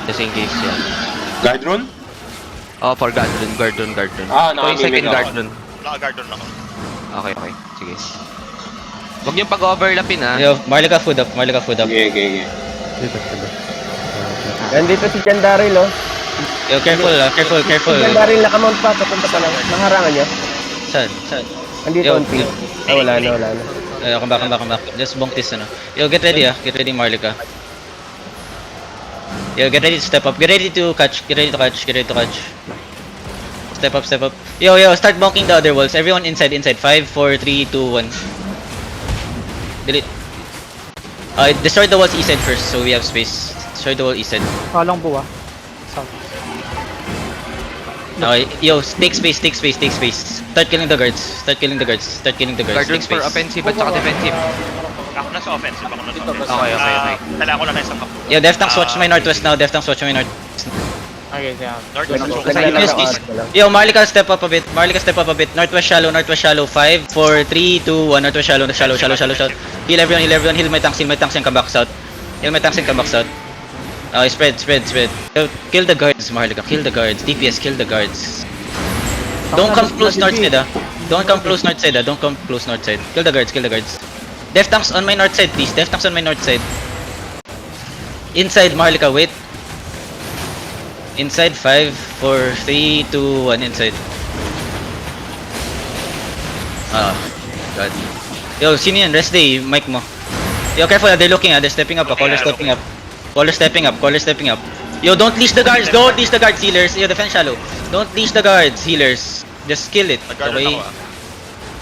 Just in case yan. Guard rune? Oh, for guard rune. Ah, Ito yung second nakamimik ako. guard rune. Naka-guard doon ako. Okay. Sige. Huwag niyong pag-overlapin ha. Yo, Marley ka food up. Sige. Nandito si Chandaril, oh. Yo, careful. Si Chandaril nakamount pa, papunta pa lang. Maharangan niya. Saan? Andito Yo, on field. Wala na. Come back. Just bonk this, ano. Yo, get ready, Get ready, Marley ka. Yo, get ready to step up. Get ready to catch. Step up. Yo, start bonking the other walls. Everyone inside. 5, 4, 3, 2, 1. Delete. Destroy the walls east side first, so we have space. Destroy the wall east side. Halong buwa. Okay, yo, take space. Start killing the guards. Guard Take rune for space. offensive at saka defensive. Ako nasa offensive. Okay. Kailangan ko lang na isang back. Yo, Deftanks watch my northwest now. Okay, yeah. Northwest. Nasa east. Yo, Marley ka step up a bit. Northwest shallow. 5, 4, 3, 2, 1. Northwest shallow. Heal everyone. Heal my tanks and come back south. Okay, spread. Yo, kill the guards, Marley ka. Kill the guards. DPS, kill the guards. Don't come close north side, Don't come close north side. Kill the guards. Deftanks on my north side, please. Inside, Marley ka, wait. Inside, 5, 4, 3, 2, 1, inside. God. Yo, sino yan? Rest day, mic mo. Yo, careful, they're looking, they're stepping up, Caller stepping up. Yo, don't leash the guards, healers. Yo, defense shallow. Don't leash the guards, healers. Just kill it, okay?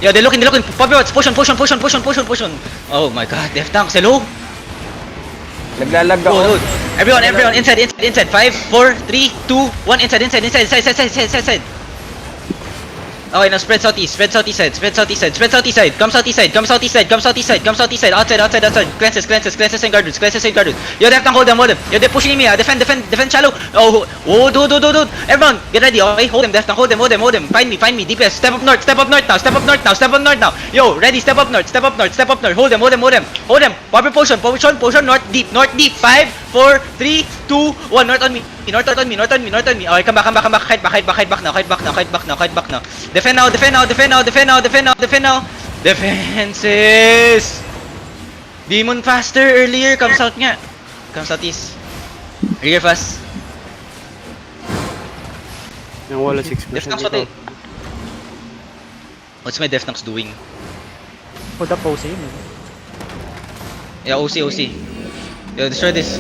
Yo, they're looking. Pop yours, push on. Oh my god, Deftanks, hello? Naglalag ako. Go. Everyone, inside. 5, 4, 3, 2, 1, inside. Okay, now spread southeast side. Come southeast side. Outside. Cleanses and guard roots. Yo, Deftang, hold them. Yo, they're pushing me, defend shallow. Oh, do. Everyone, get ready, okay? Hold them, Deftang, hold them. Find me, DPS. Step up north now. Yo, ready, step up north. Hold them. Pop your potion, north deep. 5, 4, 3, 2, 1. North on me. Okay, come back. Hide back now. Defend now. Defenses! Demon faster earlier. Come southeast. Rear fast. Yung wala 6%. Deftanks patay. What's my Deftanks doing? Hold up pose yun. Yeah, OC. Yo, destroy this.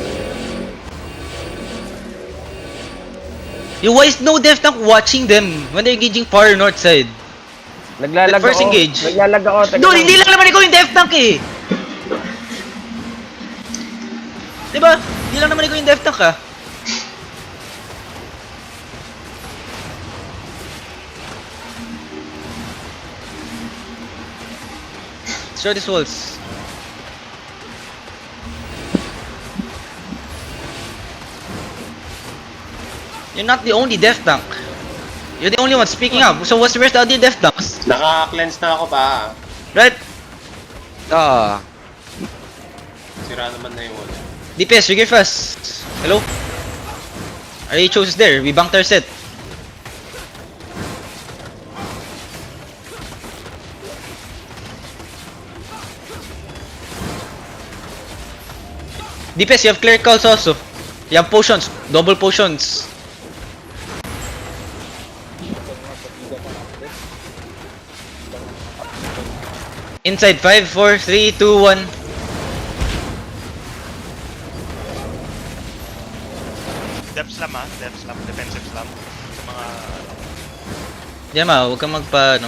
Yo, why is no Deftank watching them when they're engaging far north side? Naglalag ako. First engage. Naglalag ako. Dude, hindi lang naman ikaw yung Deftank eh! Diba? Hindi lang naman ikaw yung Deftank ah. Destroy these walls. You're not the only Deftank. You're the only one speaking up. So where's the other Deftanks? Naka-cleanse na ako pa. Right? Sira naman na yung wall. DPS, trigger fast. Hello? RHOS is there. We banked our set. DPS, you have clear calls also. You have potions. Double potions. Inside 5, 4, 3, 2, 1. Depth slam, defensive slam. Sa mga... Diyan huwag kang magpa,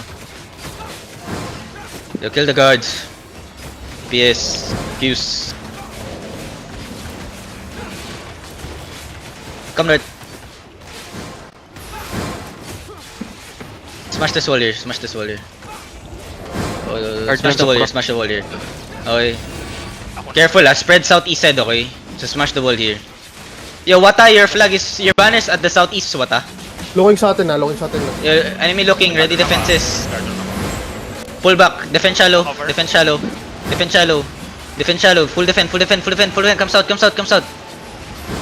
Yo, kill the guards. PS, Qs. Come north. Smash this wall here. Smash the wall here. Okay. Careful spread southeast side, okay? So smash the wall here. Yo, Wata, your banner's at the southeast, Wata. Looking sa atin. Yo, enemy looking, ready defenses. Pull back, defend shallow. Full defend. Come south.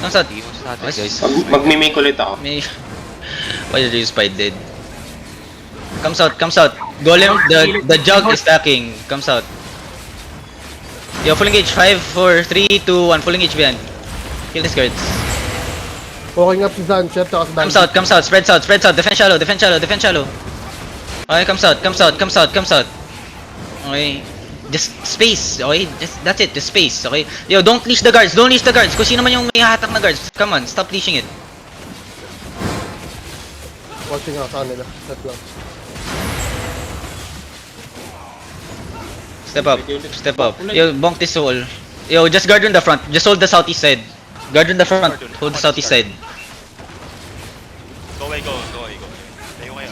Come south. Hindi mo sa atin, Nice. guys. Magmimake ulit ako. May... Why did you spy dead? Come south, come south. Golem, the jug is stacking. Come south. Yo, full engage. 5, 4, 3, 2, 1. Full engage behind. Kill these guards. Walking up si Zancher, tsaka si Come south, come south. Spread south, spread south. Defend shallow, defend shallow, defend shallow. Okay, come south, come south, come south, come south. Okay. Just space, okay? That's it, just space, okay? Yo, don't leash the guards, don't leash the guards. Kung sino man yung may hatak na guards, come on, stop leashing it. Watching ako sa kanila. Set lang. Step up, step up. Yo, bonk this wall. Yo, just guard on the front. Just hold the southeast side. Guard on the front. Hold the southeast side. Go away, go away. Tayo kayo.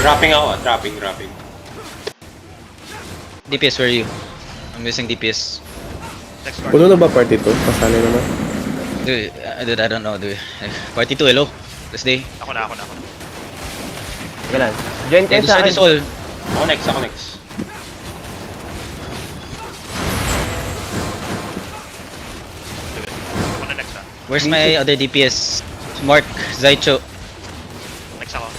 Dropping ako, dropping. DPS, where are you? I'm missing DPS. Next card. Puno na ba party 2? Pasali naman. Dude, I don't know, dude. Party 2, hello? This day. Ako na. Sige lang. Join kayo sa Destroy akin. this wall. Ako next. Ako na next Where's my other DPS? Mark, Zaicho. Next ako.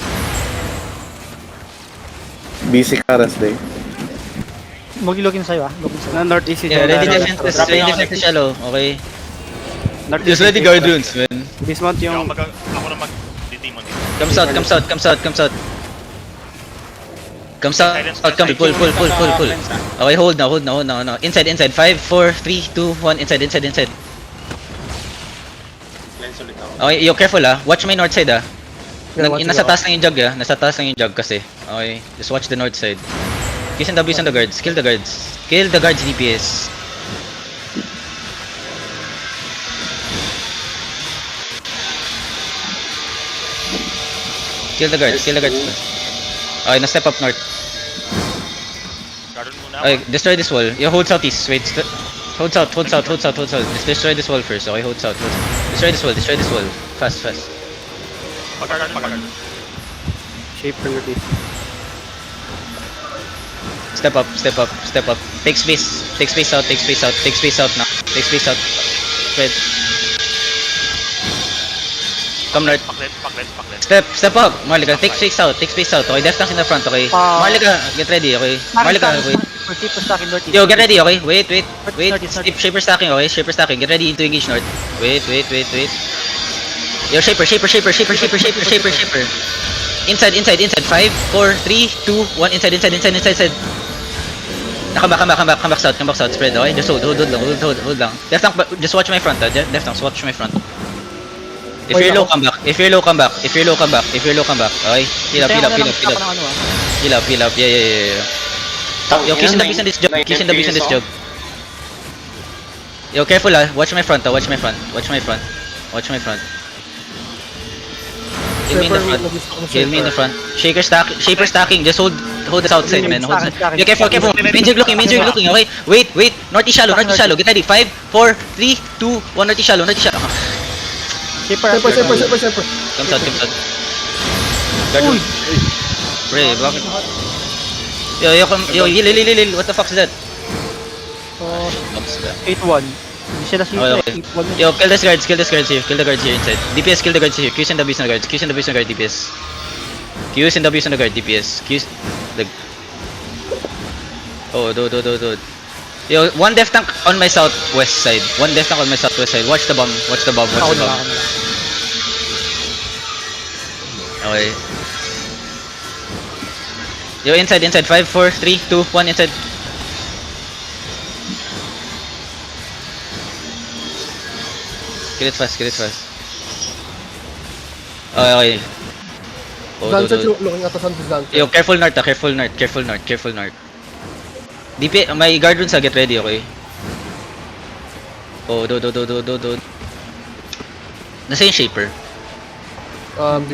Busy Karas Day. Mag-login sa'yo login sa'yo. Na northeast Yeah, ready defense, ready defense shallow, okay? Just ready guard runes, man. Dismount yung... Ako na mag-demon dito. Come south, come south, come south, come south. Come south, come, pull. Okay, hold now. Inside. 5, 4, 3, 2, 1, inside. Lens ulit ako. Okay, yo, careful Watch my north side Yeah, watching Nasa ako. taas lang yung jug Nasa taas lang yung jug kasi. Okay, just watch the north side. Kiss and W's on the guards. Kill the guards. Kill the guards, DPS. Kill the guards. Okay, na-step up north. Garden muna Okay, ako. destroy this wall. Yo, hold southeast. Wait, hold south. Just destroy this wall first. Okay, hold south. Destroy this wall. Fast. Pag-garden. Shape for northeast. Step up. Take space out now. Spread. Come north. Paklet. Step up. Marlika, take space out. Okay, death tanks in the front, okay? Marlika, get ready, okay? Marlika, wait. Keep stacking northeast. Yo, get ready, okay? Wait. Northeast. Shaper stacking, okay? Get ready to engage north. Wait. Yo, shaper. Inside. 5, 4, 3, 2, 1. Inside. Come back south. Spread, okay? Just hold lang. Death tank, just watch my front, Death tanks, watch my front. If you're low, come back. Okay? Heal up. Heal up. Yeah. Yo, kiss and the beast on this job. Yo, careful Watch my front. Watch my front. Kill me in the front. Shaper stacking. Just hold the south side, man. Yo, careful. Main jug looking, okay? Wait. Northeast shallow. Get ready. 5, 4, 3, 2, 1. Northeast shallow. Shaper. Come south. Guard. Bray, block it. Yo, heal. What the fuck is that? Bumps ka. 8-1. Hindi sila Okay. 8-1. Yo, kill the guards here. Kill the guards here inside. DPS, kill the guards here. Q's and W's on the guards. DPS. Q's and W's on the guard. DPS. Q's. Oh, do. Yo, one death tank on my southwest side. Watch the bomb. Okay. Yo, inside. 5, 4, 3, 2, 1. Inside. Kill it fast. Okay. Oh, Zancher, do. looking at us on si Zancher. Yo, careful north. DP, may guard runes get ready, okay? Oh, do. Nasa yung shaper?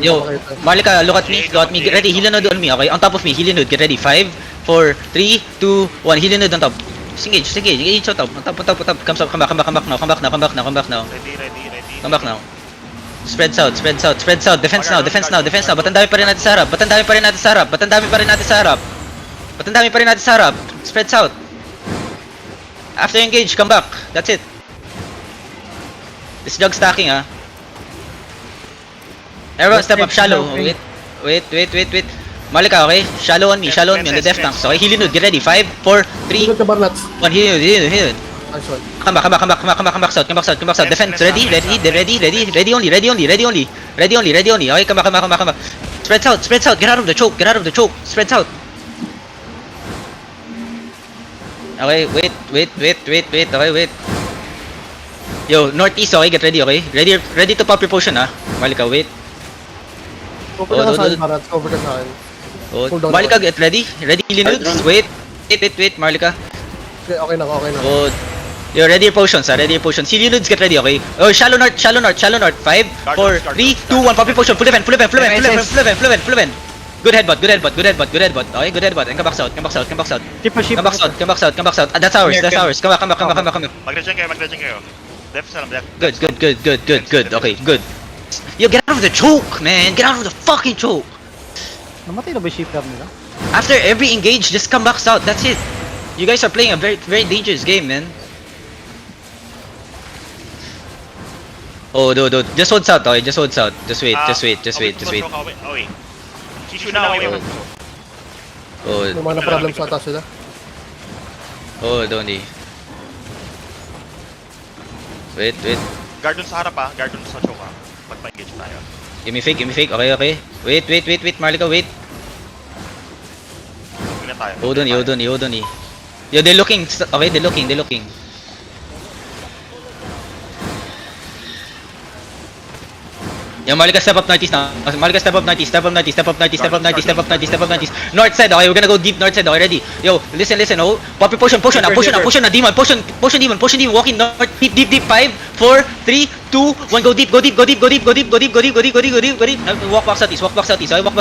Di Yo, ko makita. Marlika, look at me, get ready, heal node on me, okay? On top of me, heal node, get ready, 5, 4, 3, 2, 1, heal node on top. Just engage on top, come back now. Ready. Come back now. Spread south. Defense now. Ba't ang dami pa rin natin sa harap? Spread south. After engage, come back. That's it. This jug stacking, ah. Everyone step up shallow. Wait. Malika, okay? Shallow on me on the death tanks. Okay, heal Nude, get ready. 5, 4, 3, Sunod ka Barnats. 1, heal Nude. Nice one. Come back south. Defense, ready only. Okay, come back. Spread south, get out of the choke. Spread south. Okay, wait. Okay, wait. Yo, northeast, okay, get ready, okay? Ready to pop your potion, ah. Malika, wait. Cover Oh, ka sa do- akin, Barnats. Cover ka sa akin. Oh, Hold on, Malika, get ready. Ready, Linudes. Wait, Malika. Okay na. Oh, yo, ready your potions, ah. See Linudes, get ready, okay? Oh, shallow north. 5, 4, 3, 2, 1, pop your potion. Full event. Good headbutt. Okay, good headbutt. And come back south. Ship. Come back south. Ah, that's ours. Come back. Mag-regen kayo. Def na lang, def. Good. Okay, good. Yo, get out of the choke, man. Get out of the fucking choke. Namatay na ba yung shipyard nila? After every engage, just come back south. That's it. You guys are playing a very, very dangerous game, man. Oh, dude. Just hold south, okay? Just wait. Away. Shishu na away. Oh, May mga na-problem sa atas sila. don't need. Wait. Guard dun sa harap ha. Guard dun sa choke ha. Pag ma-engage tayo. Give me fake. Okay. Wait, Marlica, wait. Huwag na tayo. Hold on. Yo, they're looking. Okay, they're looking. Yo, Malika, step up 90s now. Step up 90s. North side, okay, we're gonna go deep north side, okay, ready? Yo, listen, oh. Pop your potion na demon. Potion demon. Walking north, deep. 5, 4, 3, 2, 1, go deep. Walk back southeast, okay, walk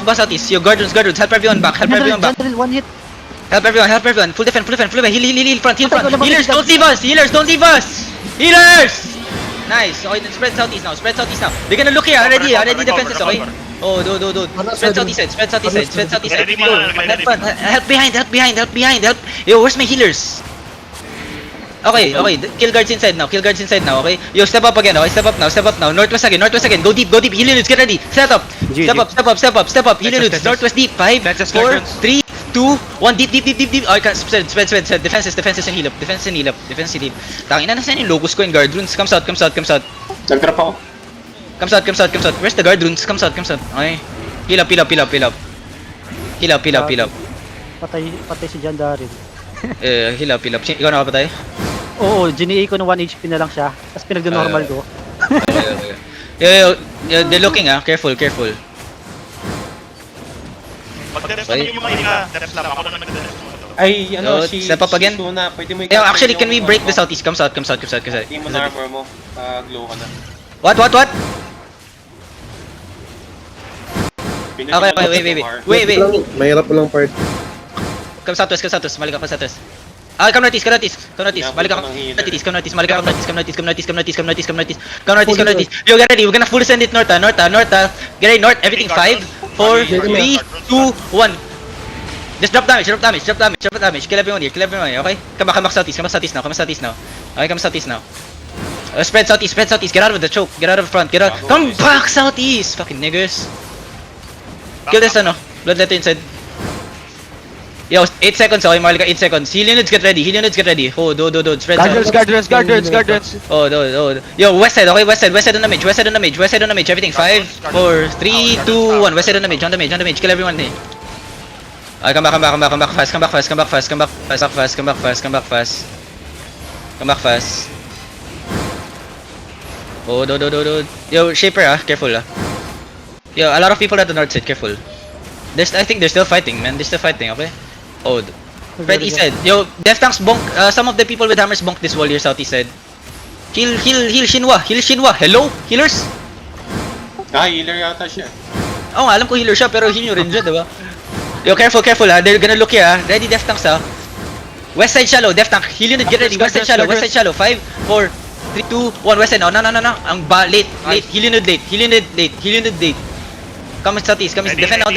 back southeast. Yo, guardians, help everyone back. General, one hit. Help everyone. Full defense. Heal front. Healers, don't leave us. Healers! Nice. Okay, then spread southeast now. They're gonna look here. Ready defenses, okay? Oh, dude. Spread southeast side. Help behind. Yo, where's my healers? Okay. Kill guards inside now, okay? Yo, step up again, okay? Step up now. Northwest again. Go deep. Heal units, get ready. Step up. Heal units. Northwest deep. 5, 4, 3, 2, 1, deep. Okay, spread. Defenses and heal up. Tangina, nasan yung locus ko in guard runes? Come south. Nag-drop ako. Come south. Where's the guard runes? Come south. Okay. Heal up. Patay si John Daryl. Heal up. Ikaw nakapatay? Oo, GNA ko na 1 HP na lang siya. Tapos pinag-normal ko. Okay. Yo, they're looking, ah. Careful. Mag-def naman yung mga ina. Def lang. Ako na nag-def. Ay, Yo, step up again. Suna, pwede mo Yo, actually, can we break the southeast? Come south. Team mo na armor mo. Glow ka na. What? Pinutin Okay, mo wait. yung armor. Mahirap lang part. Come southwest. Malika, come southwest. Ah, come northeast. Malika, come northeast. Yo, get ready. We're gonna full send it north. Get ready, north. Everything. 5, 4, 3, 2, 1. Just drop damage. Kill everyone here, okay? Come back southeast now. Okay, come southeast now. Spread southeast. Get out of the choke. Get out of front. Come back southeast. Fucking niggers. Kill this Bloodletter inside. Yo, 8 seconds, okay, Malika, 8 seconds. Heal units, get ready. Oh, do. Spread south. Oh, do. Yo, west side, okay, west side on damage. Everything. 5, 4, 3, 2, 1. West side on damage. Kill everyone here. Okay, come back fast. Oh, do. Yo, Shaper, careful, Yo, a lot of people at the north side, careful. I think they're still fighting, man. Okay? Oh, spread east side. Yo, Death Tanks bonk. Some of the people with hammers bonk this wall here, southeast side. Heal Shinwa. Hello, healers? Healer yata siya. Oo, alam ko healer siya, pero heal nyo rin dyan, diba? Yo, careful, they're gonna look here, Ready, Death Tanks, West side shallow, Death Tank. Heal unit, get ready. West side shallow. 5, 4, 3, 2, 1. West side now. No. Ang late. Heal unit late. Come southeast. Defend now.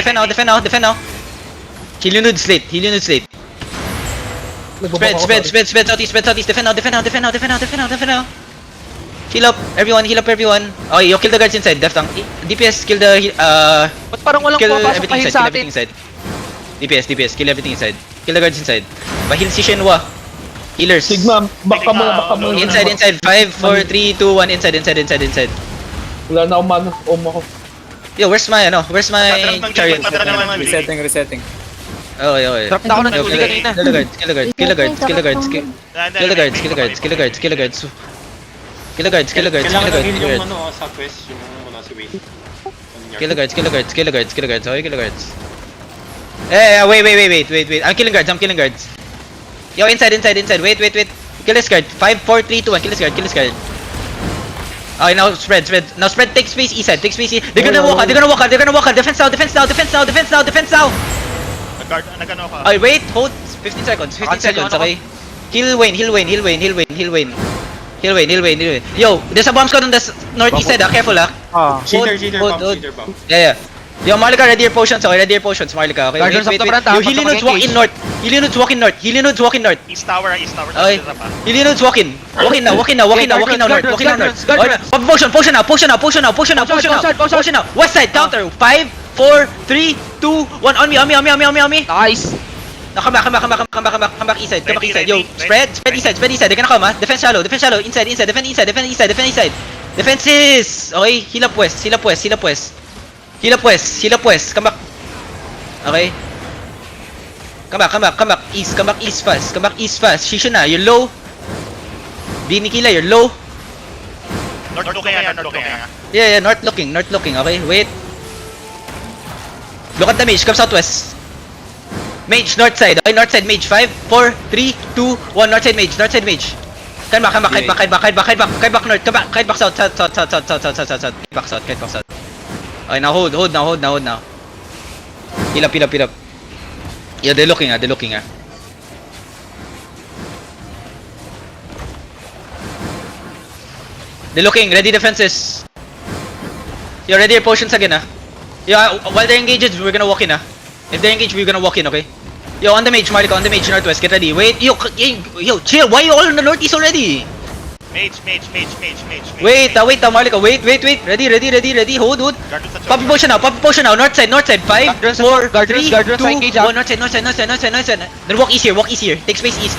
Heal units late. Nagbabaka Spread, ako, spread, spread southeast, defend now. Heal up everyone. Oh, you kill the guards inside, def tank. DPS, kill the, Ba't parang walang kill pumapasok everything pa inside, sa kill atin? everything inside. DPS, kill everything inside. Kill the guards inside. Heal si Shenhua. Healers. Sigma, baka mo. Inside. 5, 4, 3, 2, 1, inside. Wala na akong mana. Ako. Yo, where's my chariot? Resetting. Okay. Drop na ako ng tuli kanina. Kill the guards. Kill the guards. Kailangan na heal yung ano, southwest, yung muna si Wade. Kill the guards. Okay, kill the guards. Wait. I'm killing guards. Yo, inside. Wait. Kill this guard. 5, 4, 3, 2, 1. Kill this guard. Okay, now spread. Now spread, take space east side. They're gonna walk out. Defense now. Nag-ano ka? Okay, wait, hold. 15 seconds, okay? Heal Wayne. Yo, there's a bomb squad on the northeast side, careful Cheater Hold. bomb. Yeah. Yo, Marlika, ready your potions, Marlika, okay? Guardians of the front, Yo, Helinudes walk in north. Helinudes walk in north. East tower. Okay. Helinudes walk in. Walk in now, north. Potion now. West side, counter. 5, 4, 3, 2, 1. On me. Nice. Now come back east side. Yo, spread east side. They're gonna come, Defense shallow. Inside. Defend east side. Defenses. Okay, heal up west. Come back. Okay. Come back east fast. Shishuna, you're low. Binikila, you're low. North looking. Yeah, north looking. Okay, wait. Look at the mage, come southwest. Mage, north side, mage. 5, 4, 3, 2, 1, north side mage. Kite back north, kite back south. Kite back south. Okay, now hold now. Heal up. Yeah, they're looking. They're looking, ready defenses. Yo, ready your potions again, Yeah, while they're engaged, we're gonna walk in, If they're engaged, we're gonna walk in, okay? Yo, on the mage, Marlika, northwest, get ready. Wait, yo, chill, why are you all in the northeast already? Mage. Wait, Marlika, wait. Ready, hold. Guardians sa Pop potion now, north side. 5, 4, 3, 2, 1, engage, north side. Then walk east here. Take space east.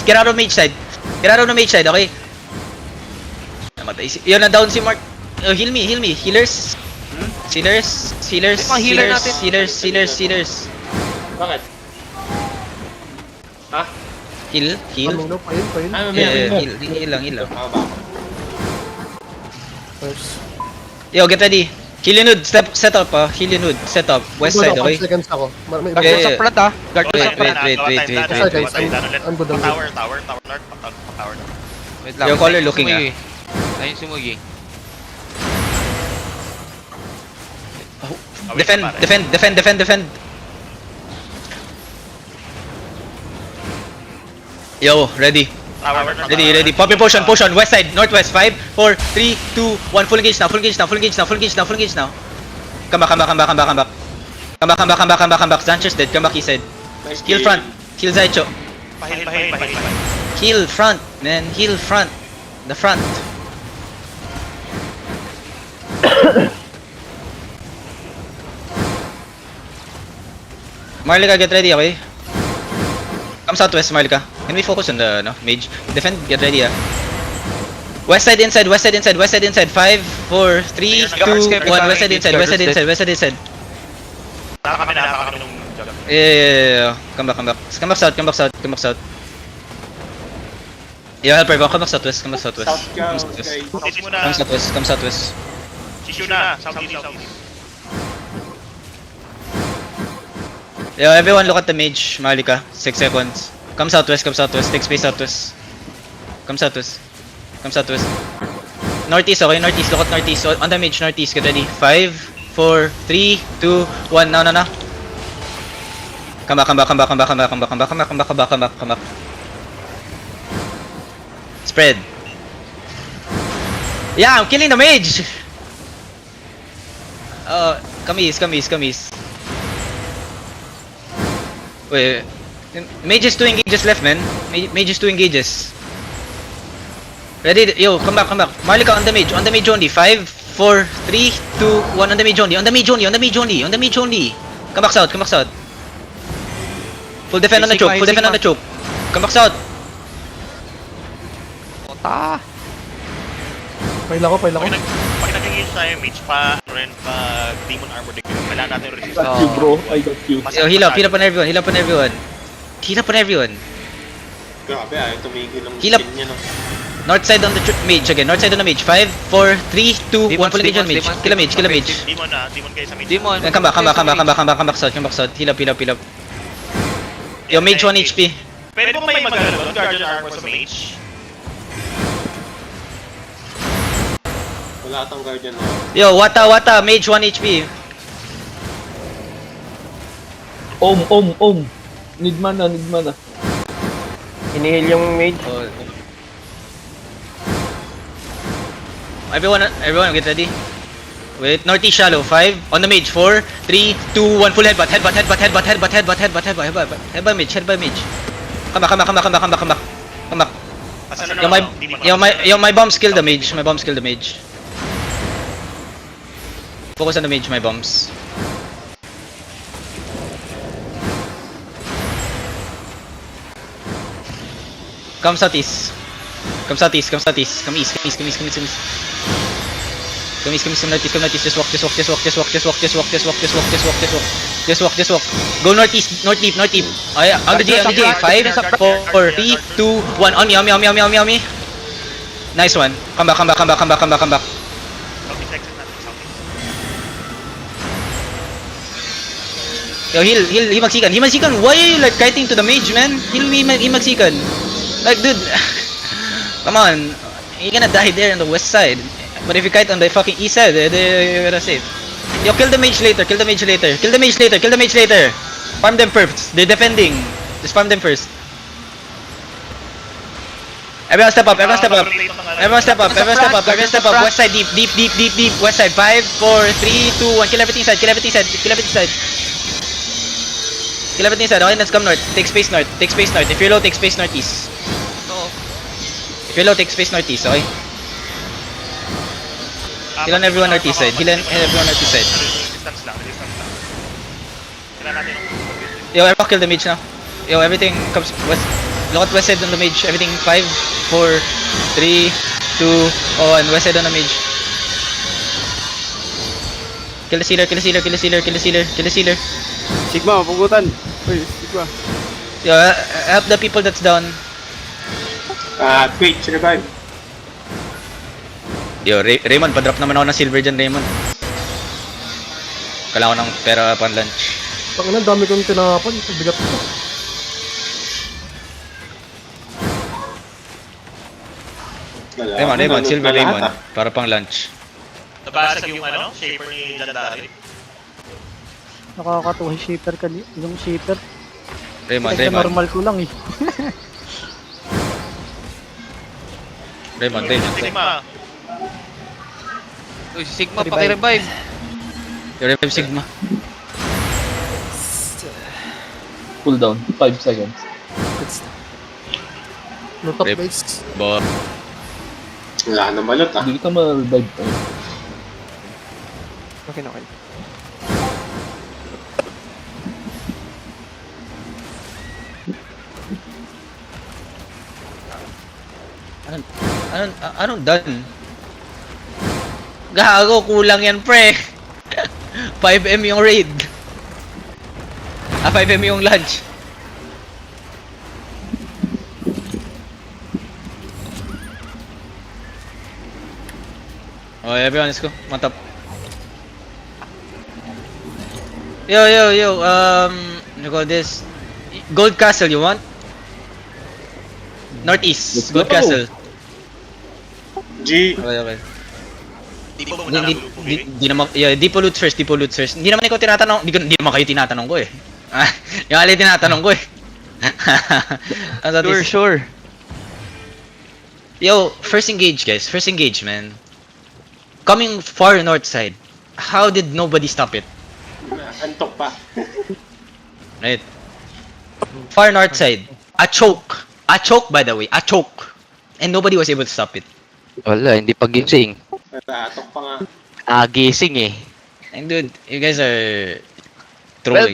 Get out of mage side, okay? Namatay si... Yo, na-down si Mark. Heal me. Healers. Bakit? Ha? Heal. Ano, pain. Heal lang. Ba? First. Yo, get ready. Helinud, set up. West side, okay? Seconds ako. Guardians sa front, Guardians sa front. Wait. I'm good. Tower. North tower. Wait lang. Yo, caller looking, Ayun sumugi. Defend. Yo, ready. Ready. Pop your potion. West side, northwest. 5, 4, 3, 2, 1. Full engage now. Come back. Zancher's dead. Come back east side. Nice Heal front. Heal Zaicho. Pahil. Heal front, man. The front. Marlika, get ready, okay? Come southwest, Marlika. Can we focus on the mage? Defend, get ready, West side inside. 5, 4, 3, 2, 1. West side inside. Taka kami nung job. Yeah. Come back south. Yeah, help everyone. Come back southwest. South ka, guys. Southeast muna. Come southwest. Shishuna. Southeast. Yeah, everyone look at the mage, Marlika. 6 seconds. Come southwest. Take space southwest. Come southwest. Northeast, okay? Northeast, look at northeast. So, on the mage, northeast, get ready. 5, 4, 3, 2, 1. Now. Come back. Spread. Yeah, I'm killing the mage! Come east. Wait. Mages 2 engages left, man. Mages 2 engages. Ready? Yo, come back. Marlika on the mage only. 5, 4, 3, 2, 1 on the mage only. On the mage only. Come back south. Full defend on the choke. Come back south. Ota. Pail ako. Pag nag-engage tayo, mage pa, rin pag demon armor din, kailangan natin yung resistance. Got you, bro. I got you. Yo, heal up on everyone. Grabe, ayaw tumigil ang Heal up. skin niya, no? North side on the mage again. 5, 4, 3, 2, 1 full engage on mage. Kill a mage. Demon kayo sa mage. Demon. Come back south. Heal up. Yo, mage 1 HP. Pwede mo may mag-ano, guardian armor sa mage. Wala atang guardian na. Yo, Wata, mage 1 HP. Om. Need mana. Inihil yung mage. Everyone get ready. Wait, northeast shallow. 5 on the mage. 4, 3, 2, 1 full headbutt mage. Come back. Asan na Yo, my bombs kill the mage. Focus on the mage, my bombs. Come southeast. Come east. Come northeast. Just walk. Go northeast. Okay, on the J. 5, 4, 3, 2, 1. On me. Nice one. Come back. Southeast exit natin, southeast. Yo, heal Magsikan. Why are you like kiting to the mage, man? Heal Magsikan. Like, dude, come on. You're gonna die there on the west side. But if you kite on the fucking east side, you're gonna save. Yo, kill the mage later. Farm them first. They're defending. Just farm them first. Everyone step up. West side deep. West side. 5, 4, 3, 2, 1. Kill everything inside. Okay, let's come north. Take space north. If you're low, take space northeast. Okay? Heal on everyone northeast side. Resistance lang. Kailangan natin yung... Yo, everyone kill the mage now. Yo, everything comes west. Look at west side on the mage. Everything 5, 4, 3, 2, 1. West side on the mage. Kill the sealer. Sigma, pugutan. Uy, Sigma. Yo, help the people that's down. Wait, revive. Yo, Raymond, pa-drop naman ako ng silver dyan, Raymond. Kailangan ko ng pera pan lunch. Ang dami kong tinapon. Bigat ko. Raymond, silver Raymond. Para pang lunch. Nabasag yung shaper ni Jandari. Nakakatuwa shaper yung shaper. Raymond. Normal ko lang eh. Raymond. Sigma. Uy, si Sigma paki-revive. Revive Sigma. Cool down. 5 seconds. No top Rip. base. Bo. Wala na malot, Hindi kita ma-revive pa. Okay. Anong done? Gago, kulang yan, pre. 5M yung raid. 5M yung lunch. Oh, everyone, let's go. On top. Yo, you call this Gold Castle, you want? Northeast, Let's Gold go. Castle. G. Okay. Di ba mo na Depo loot first. Hindi naman ikaw tinatanong, hindi naman kayo tinatanong ko eh. Yung alay tinatanong ko eh. Sure. Yo, first engage guys, man. Coming far north side. How did nobody stop it? Antok pa. Right. Far north side. A choke. A choke, by the way. A choke. And nobody was able to stop it. Wala, hindi pa gising. Natatok pa nga. Gising eh. And dude, you guys are Well, trolling.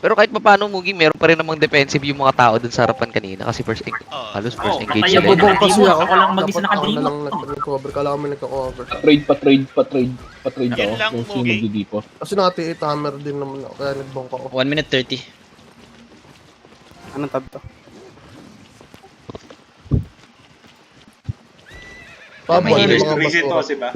pero kahit paano, Mugi, meron pa rin namang defensive yung mga tao dun sa harapan kanina kasi halos first engage patay sila. yung Bubong kasi ako. Ako lang mag-isa Dapat ako na nakadream. lang nag-cover. Kala kami nagka-cover. Patrade Yun ako. lang, Kung sino okay. nagdidipo. Kasi nati 8 hammer din naman ako. Kaya nagbonk ako. 1 minute 30. Anong tab to? Pabo, May ano healers. mga Reset basura. to, si ba?